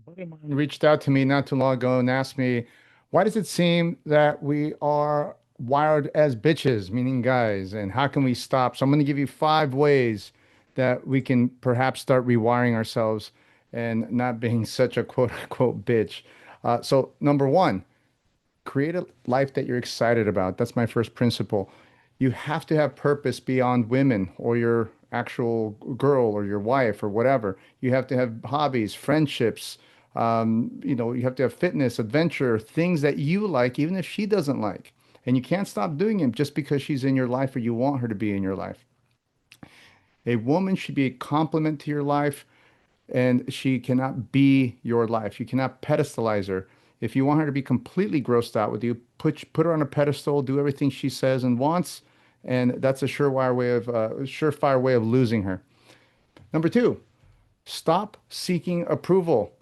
Buddy of mine reached out to me not too long ago and asked me, why does it seem that we are wired as bitches, meaning guys, and how can we stop? So I'm going to give you 5 ways that we can perhaps start rewiring ourselves and not being such a quote unquote bitch. So number one, create a life that you're excited about. That's my first principle. You have to have purpose beyond women or your actual girl or your wife or whatever. You have to have hobbies, friendships. You have to have fitness, adventure, things that you like, even if she doesn't like. And you can't stop doing them just because she's in your life or you want her to be in your life. A woman should be a complement to your life, and she cannot be your life. You cannot pedestalize her. If you want her to be completely grossed out with you, put her on a pedestal, do everything she says and wants, and that's a surefire way of losing her. Number two, stop seeking approval.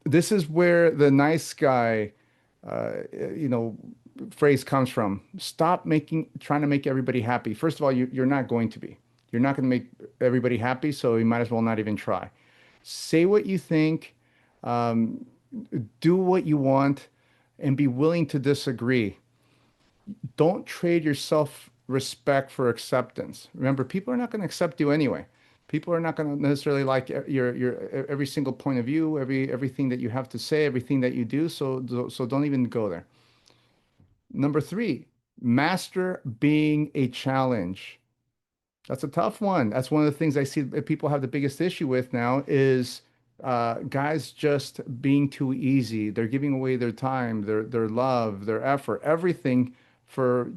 This is where the nice guy, you know, phrase comes from. Stop trying to make everybody happy. First of all, you're not going to be. You're not going to make everybody happy, so you might as well not even try. Say what you think, um, do what you want, and be willing to disagree. Don't trade your self-respect for acceptance. Remember, people are not going to accept you anyway. People are not going to necessarily like your every single point of view, everything that you have to say, everything that you do. So don't even go there. Number three, master being a challenge. That's a tough one. That's one of the things I see that people have the biggest issue with now is guys just being too easy. They're giving away their time, their love, their effort, everything for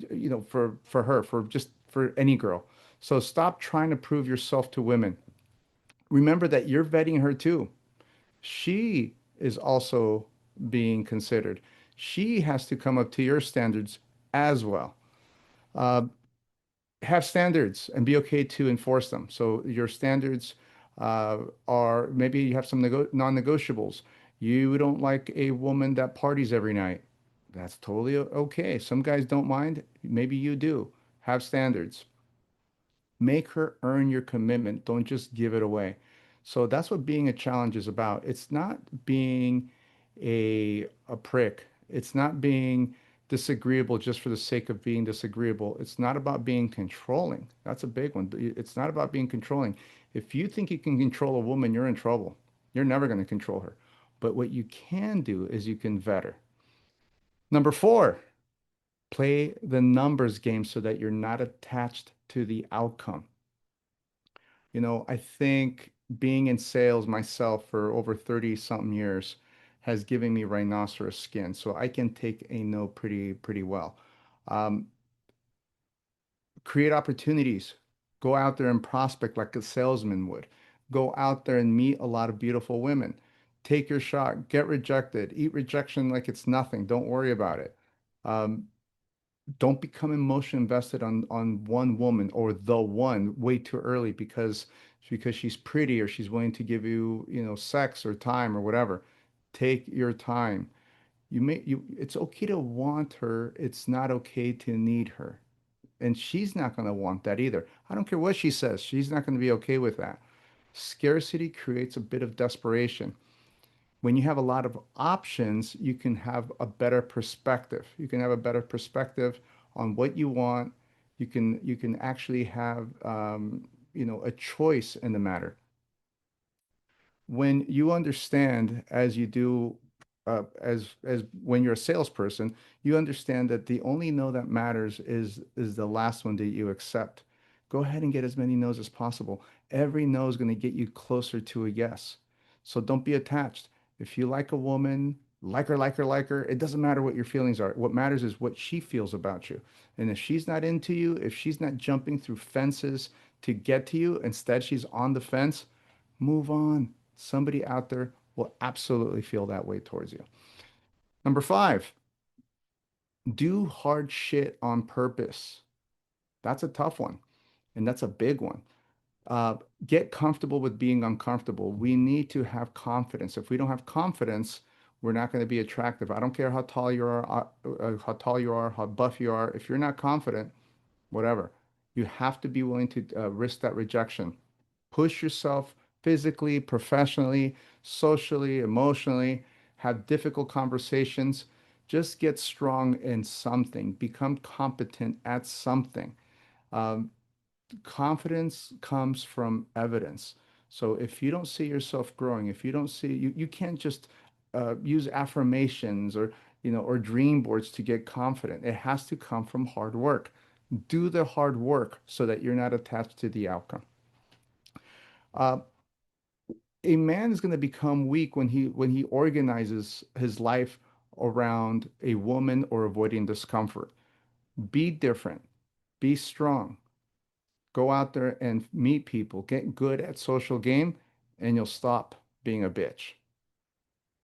her, for any girl. So stop trying to prove yourself to women. Remember that you're vetting her too. She is also being considered. She has to come up to your standards as well. Uh, have standards and be okay to enforce them. So your standards are maybe you have some non-negotiables. You don't like a woman that parties every night. That's totally okay. Some guys don't mind. Maybe you do. Have standards. Make her earn your commitment. Don't just give it away. So that's what being a challenge is about. It's not being a prick. It's not being disagreeable just for the sake of being disagreeable. It's not about being controlling. That's a big one. It's not about being controlling. If you think you can control a woman, you're in trouble. You're never going to control her. But what you can do is you can vet her. Number four, play the numbers game so that you're not attached to the outcome. I think being in sales myself for over 30 something years has given me rhinoceros skin, so I can take a no pretty well. Um, Create opportunities. Go out there and prospect like a salesman would. Go out there and meet a lot of beautiful women. Take your shot. Get rejected. Eat rejection like it's nothing. Don't worry about it. Um, don't become emotion invested on one woman or the one way too early because she's pretty or she's willing to give you, sex or time or whatever. Take your time. It's okay to want her. It's not okay to need her. And she's not going to want that either. I don't care what she says. She's not going to be okay with that. Scarcity creates a bit of desperation. When you have a lot of options, you can have a better perspective. You can have a better perspective on what you want. You can actually have a choice in the matter. When you understand, as you do, as when you're a salesperson, you understand that the only no that matters is the last one that you accept. Go ahead and get as many no's as possible. Every no is going to get you closer to a yes. So don't be attached. If you like a woman, like her, it doesn't matter what your feelings are. What matters is what she feels about you. And if she's not into you, if she's not jumping through fences to get to you, instead she's on the fence, move on. Somebody out there will absolutely feel that way towards you. Number five, do hard shit on purpose. That's a tough one, and that's a big one. Uh, get comfortable with being uncomfortable. We need to have confidence. If we don't have confidence, we're not going to be attractive. I don't care how buff you are. If you're not confident, whatever, you have to be willing to risk that rejection. Push yourself physically, professionally, socially, emotionally, have difficult conversations. Just get strong in something, become competent at something. Um, Confidence comes from evidence. So if you don't see yourself growing, if you don't see you can't just use affirmations or or dream boards to get confident. It has to come from hard work. Do the hard work so that you're not attached to the outcome. Uh, a man is going to become weak when he organizes his life around a woman or avoiding discomfort. Be different. Be strong. Go out there and meet people, get good at social game, and you'll stop being a bitch.